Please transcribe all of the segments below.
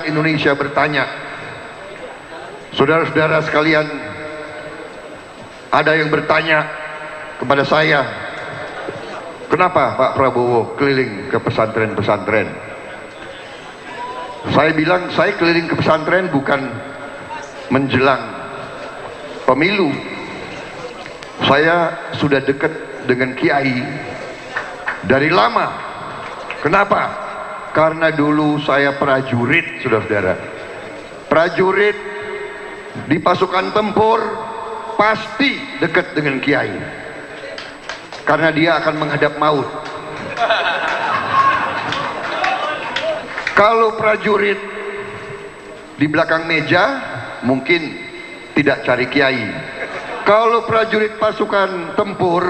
rakyat Indonesia bertanya, saudara-saudara sekalian, ada yang bertanya kepada saya, kenapa Pak Prabowo keliling ke pesantren-pesantren? Saya bilang, saya keliling ke pesantren bukan menjelang pemilu. Saya sudah dekat dengan kiai dari lama. Kenapa? Karena dulu saya prajurit, saudara-saudara. Prajurit di pasukan tempur pasti dekat dengan kiai, karena dia akan menghadap maut. Kalau prajurit di belakang meja mungkin tidak cari kiai. Kalau prajurit pasukan tempur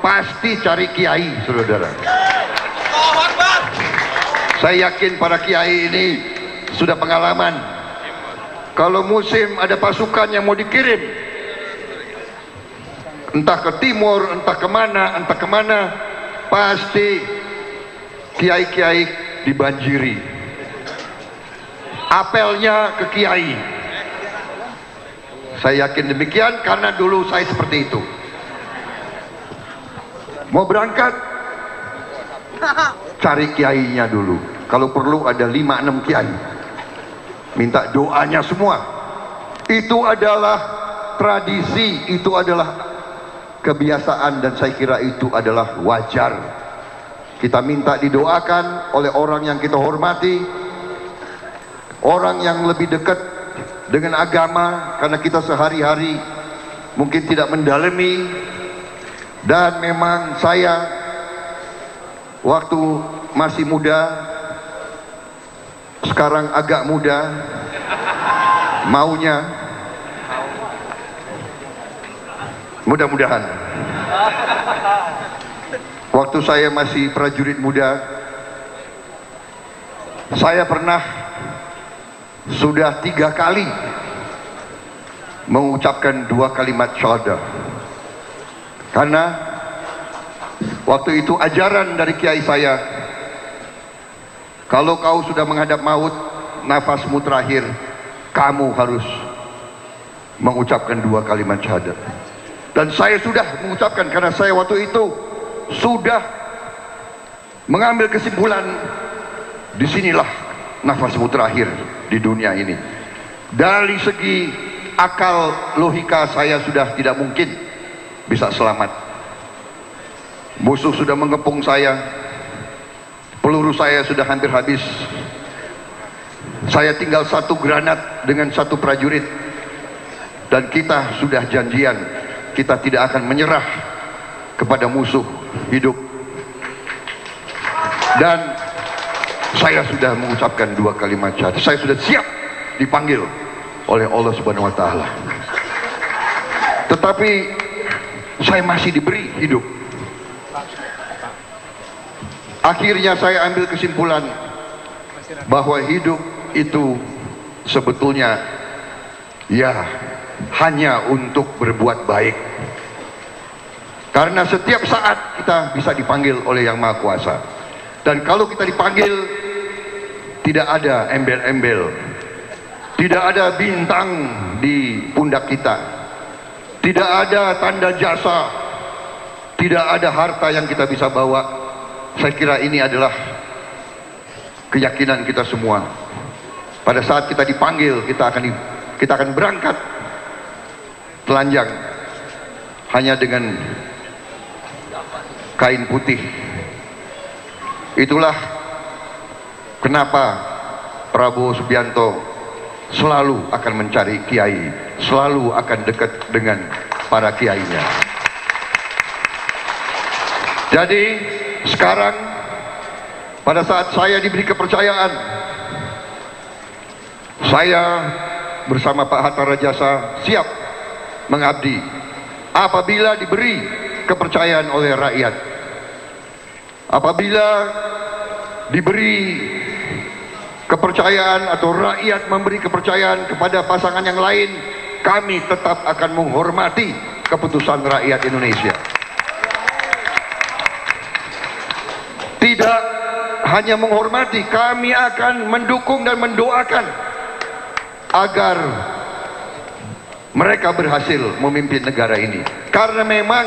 pasti cari kiai, saudara. Saya yakin para kiai ini sudah pengalaman. Kalau musim ada pasukan yang mau dikirim, entah ke timur, entah kemana, pasti kiai-kiai dibanjiri apelnya ke kiai. Saya yakin demikian karena dulu saya seperti itu. Mau berangkat, cari kiainya dulu. Kalau perlu ada 5-6 kiai, minta doanya semua. Itu adalah tradisi, itu adalah kebiasaan, dan saya kira itu adalah wajar. Kita minta didoakan oleh orang yang kita hormati, orang yang lebih dekat dengan agama, karena kita sehari-hari mungkin tidak mendalami. Dan memang saya waktu masih muda, sekarang agak muda, maunya mudah-mudahan. Waktu saya masih prajurit muda, saya pernah sudah 3 kali mengucapkan 2 kalimat syahadah, karena waktu itu ajaran dari kiai saya, kalau kau sudah menghadap maut, nafasmu terakhir, kamu harus mengucapkan 2 kalimat syahadat. Dan saya sudah mengucapkan, karena saya waktu itu sudah mengambil kesimpulan, disinilah nafasmu terakhir di dunia ini. Dari segi akal logika saya sudah tidak mungkin bisa selamat. Musuh sudah mengepung saya, peluru saya sudah hampir habis. Saya tinggal 1 granat dengan 1 prajurit, dan kita sudah janjian kita tidak akan menyerah kepada musuh hidup. Dan saya sudah mengucapkan 2 kalimat syahadat. Saya sudah siap dipanggil oleh Allah Subhanahu wa Ta'ala. Tetapi saya masih diberi hidup. Akhirnya saya ambil kesimpulan bahwa hidup itu sebetulnya ya hanya untuk berbuat baik. Karena setiap saat kita bisa dipanggil oleh Yang Maha Kuasa. Dan kalau kita dipanggil, tidak ada embel-embel, tidak ada bintang di pundak kita, tidak ada tanda jasa, tidak ada harta yang kita bisa bawa. Saya kira ini adalah keyakinan kita semua. Pada saat kita dipanggil, kita akan berangkat telanjang hanya dengan kain putih. Itulah kenapa Prabowo Subianto selalu akan mencari kiai, selalu akan dekat dengan para kiainya. Jadi sekarang pada saat saya diberi kepercayaan, saya bersama Pak Hatta Rajasa siap mengabdi apabila diberi kepercayaan oleh rakyat. Apabila diberi kepercayaan atau rakyat memberi kepercayaan kepada pasangan yang lain, kami tetap akan menghormati keputusan rakyat Indonesia. Tidak hanya menghormati, kami akan mendukung dan mendoakan agar mereka berhasil memimpin negara ini. Karena memang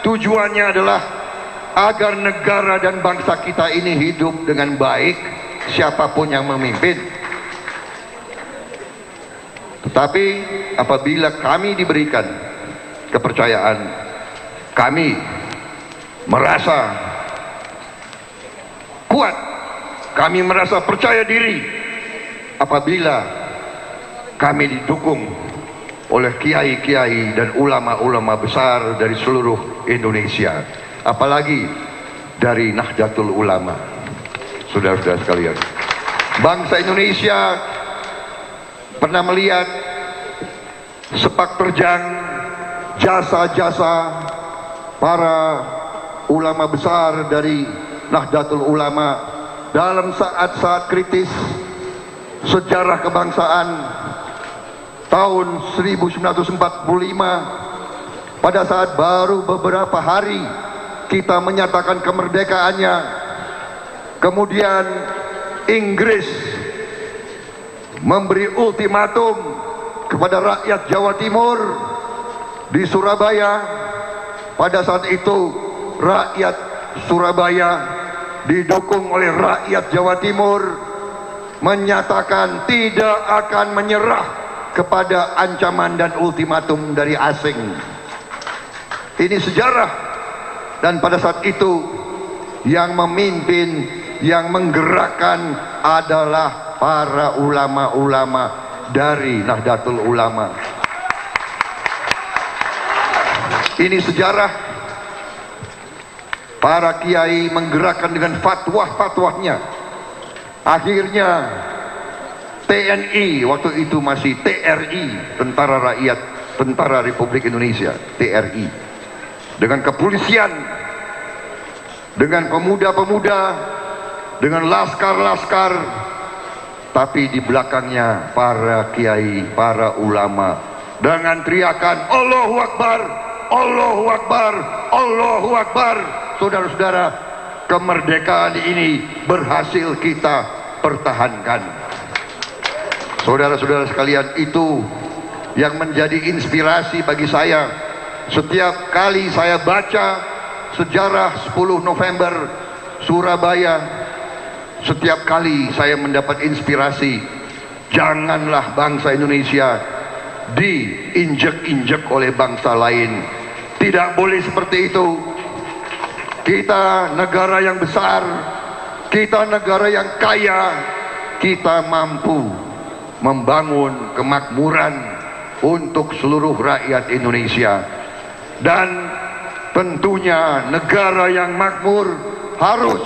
tujuannya adalah agar negara dan bangsa kita ini hidup dengan baik, siapapun yang memimpin. Tetapi apabila kami diberikan kepercayaan, kami merasa kuat, kami merasa percaya diri apabila kami didukung oleh kiai-kiai dan ulama-ulama besar dari seluruh Indonesia, apalagi dari Nahdlatul Ulama. Saudara-saudara sekalian, bangsa Indonesia pernah melihat sepak terjang jasa-jasa para ulama besar dari Nahdlatul Ulama dalam saat-saat kritis sejarah kebangsaan tahun 1945, pada saat baru beberapa hari kita menyatakan kemerdekaannya. Kemudian Inggris memberi ultimatum kepada rakyat Jawa Timur di Surabaya. Pada saat itu rakyat Surabaya didukung oleh rakyat Jawa Timur menyatakan tidak akan menyerah kepada ancaman dan ultimatum dari asing. Ini sejarah, dan pada saat itu yang memimpin, yang menggerakkan adalah para ulama-ulama dari Nahdlatul Ulama. Ini sejarah. Para kiai menggerakkan dengan fatwa-fatwanya. Akhirnya TNI, waktu itu masih TRI, Tentara Rakyat, Tentara Republik Indonesia, TRI, dengan kepolisian, dengan pemuda-pemuda, dengan laskar-laskar, tapi di belakangnya para kiai, para ulama, dengan teriakan Allahu Akbar, Allahu Akbar, Allahu Akbar. Saudara-saudara, kemerdekaan ini berhasil kita pertahankan. Saudara-saudara sekalian, itu yang menjadi inspirasi bagi saya. Setiap kali saya baca sejarah 10 November Surabaya, setiap kali saya mendapat inspirasi. Janganlah bangsa Indonesia diinjek-injek oleh bangsa lain. Tidak boleh seperti itu. Kita negara yang besar, kita negara yang kaya, kita mampu membangun kemakmuran untuk seluruh rakyat Indonesia. Dan tentunya negara yang makmur harus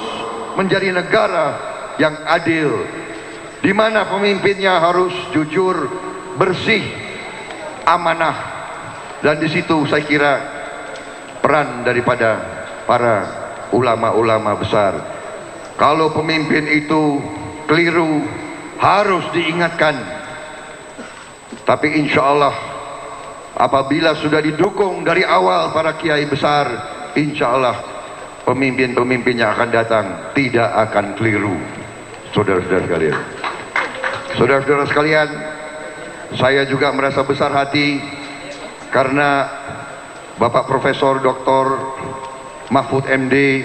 menjadi negara yang adil, di mana pemimpinnya harus jujur, bersih, amanah. Dan di situ saya kira peran daripada para ulama-ulama besar. Kalau pemimpin itu keliru, harus diingatkan. Tapi insya Allah apabila sudah didukung dari awal para kiai besar, insya Allah pemimpin-pemimpin yang akan datang tidak akan keliru. Saudara-saudara sekalian, saudara-saudara sekalian, saya juga merasa besar hati karena Bapak Profesor Dr. Mahfud MD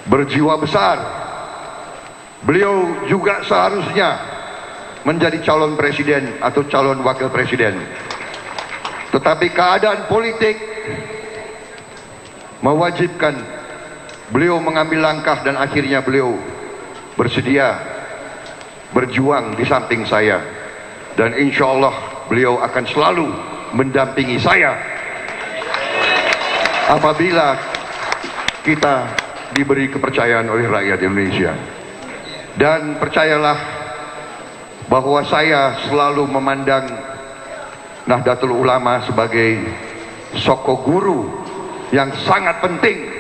berjiwa besar. Beliau juga seharusnya menjadi calon presiden atau calon wakil presiden. Tetapi keadaan politik mewajibkan beliau mengambil langkah, dan akhirnya beliau bersedia berjuang di samping saya. Dan insya Allah beliau akan selalu mendampingi saya apabila kita diberi kepercayaan oleh rakyat Indonesia. Dan percayalah bahwa saya selalu memandang Nahdlatul Ulama sebagai soko guru yang sangat penting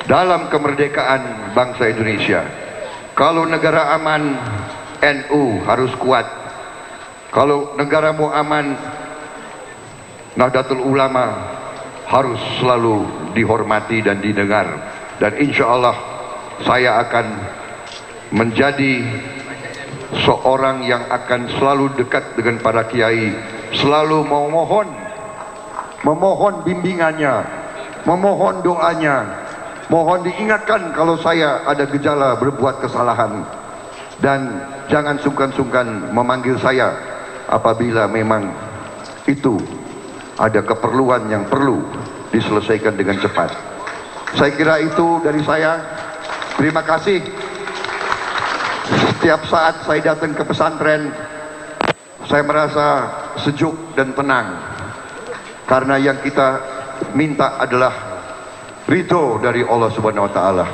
dalam kemerdekaan bangsa Indonesia. Kalau negara aman, NU harus kuat. Kalau negara mau aman, Nahdlatul Ulama harus selalu dihormati dan didengar. Dan insya Allah saya akan menjadi seorang yang akan selalu dekat dengan para kiai, selalu memohon bimbingannya, memohon doanya, mohon diingatkan kalau saya ada gejala berbuat kesalahan, dan jangan sungkan-sungkan memanggil saya apabila memang itu ada keperluan yang perlu diselesaikan dengan cepat. Saya kira itu dari saya. Terima kasih. Setiap saat saya datang ke pesantren, saya merasa sejuk dan tenang, karena yang kita minta adalah ridho dari Allah Subhanahu wa Ta'ala.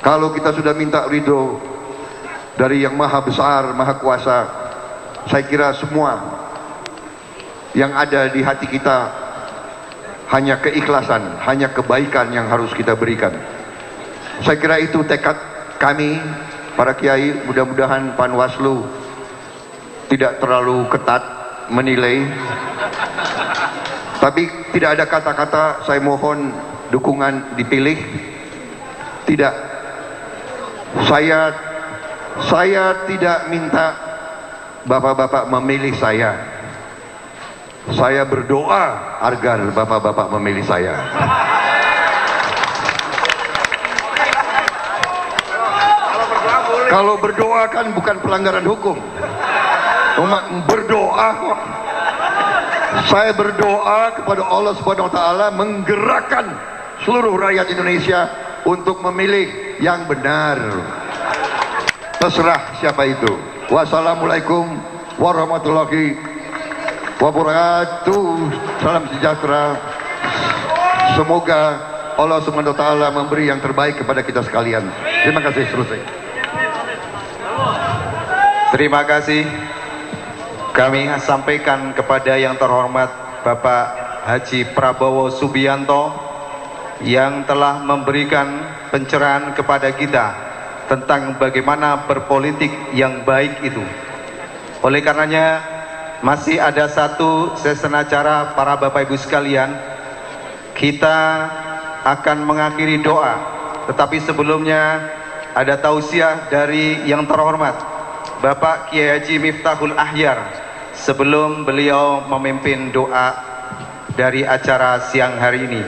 Kalau kita sudah minta ridho dari yang maha besar, maha kuasa, saya kira semua yang ada di hati kita hanya keikhlasan, hanya kebaikan yang harus kita berikan. Saya kira itu tekad kami para kiai. Mudah-mudahan Panwaslu tidak terlalu ketat menilai, tapi tidak ada kata-kata saya mohon dukungan dipilih. Tidak, saya tidak minta bapak-bapak memilih saya. Saya berdoa agar bapak-bapak memilih saya. Kalau berdoa kan bukan pelanggaran hukum. Cuma berdoa kok. Saya berdoa kepada Allah Subhanahu wa Ta'ala menggerakkan seluruh rakyat Indonesia untuk memilih yang benar. Terserah siapa itu. Wassalamualaikum warahmatullahi wabarakatuh. Salam sejahtera. Semoga Allah Subhanahu wa Ta'ala memberi yang terbaik kepada kita sekalian. Terima kasih. Selesai. Terima kasih. Kami sampaikan kepada yang terhormat Bapak Haji Prabowo Subianto yang telah memberikan pencerahan kepada kita tentang bagaimana berpolitik yang baik itu. Oleh karenanya masih ada satu sesi acara para Bapak Ibu sekalian. Kita akan mengakhiri doa, tetapi sebelumnya ada tausiah dari yang terhormat Bapak Kiai Haji Miftahul Ahyar sebelum beliau memimpin doa dari acara siang hari ini.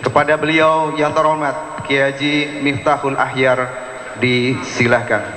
Kepada beliau yang terhormat Kiai Haji Miftahul Ahyar disilahkan.